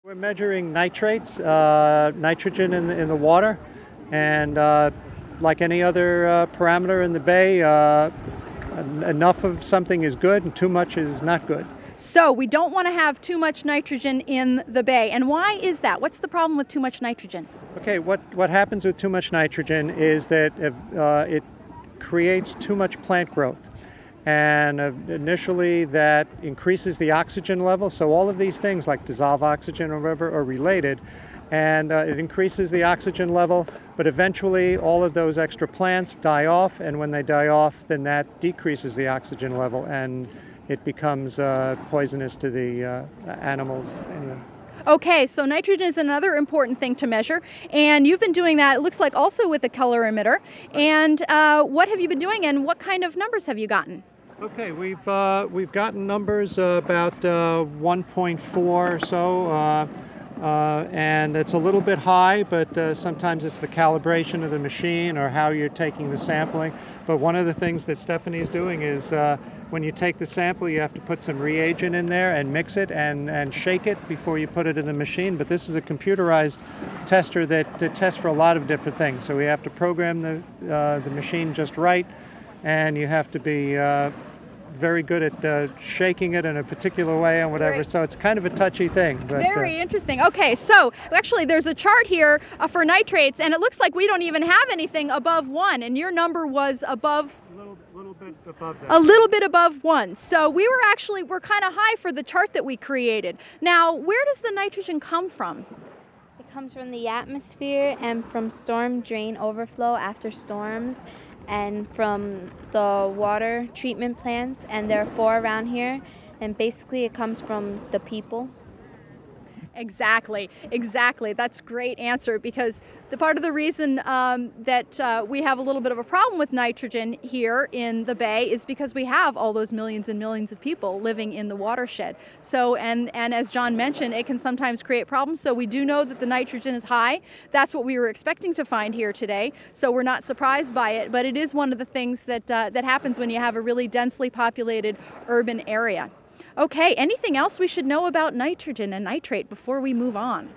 We're measuring nitrates, nitrogen in the water, and like any other parameter in the bay, enough of something is good and too much is not good. So we don't want to have too much nitrogen in the bay. And why is that? What's the problem with too much nitrogen? Okay, what happens with too much nitrogen is that it creates too much plant growth. And initially that increases the oxygen level. So all of these things like dissolved oxygen or whatever are related. And it increases the oxygen level, but eventually all of those extra plants die off. And when they die off, then that decreases the oxygen level and it becomes poisonous to the animals. Okay, so nitrogen is another important thing to measure, and you've been doing that, it looks like, also with a colorimeter. And what have you been doing, and what kind of numbers have you gotten? Okay, we've gotten numbers about 1.4 or so, and it's a little bit high, but sometimes it's the calibration of the machine or how you're taking the sampling. But one of the things that Stephanie's doing is when you take the sample, you have to put some reagent in there and mix it and shake it before you put it in the machine. But this is a computerized tester that tests for a lot of different things. So we have to program the machine just right, and you have to be very good at shaking it in a particular way and whatever. Right. So it's kind of a touchy thing. But, very interesting. Okay, so actually there's a chart here for nitrates, and it looks like we don't even have anything above 1, and your number was above... little bit above that. A little bit above 1. So we're kind of high for the chart that we created. Now, where does the nitrogen come from? It comes from the atmosphere and from storm drain overflow after storms, and from the water treatment plants, and there are 4 around here, and basically it comes from the people. Exactly. That's a great answer, because the part of the reason that we have a little bit of a problem with nitrogen here in the bay is because we have all those millions and millions of people living in the watershed. So, and as John mentioned, it can sometimes create problems. So we do know that the nitrogen is high. That's what we were expecting to find here today. So we're not surprised by it, but it is one of the things that that happens when you have a really densely populated urban area. Okay, anything else we should know about nitrogen and nitrate before we move on?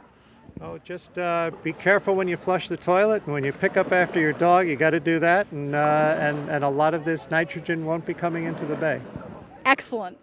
Oh, just be careful when you flush the toilet, and when you pick up after your dog, you got to do that, and a lot of this nitrogen won't be coming into the bay. Excellent.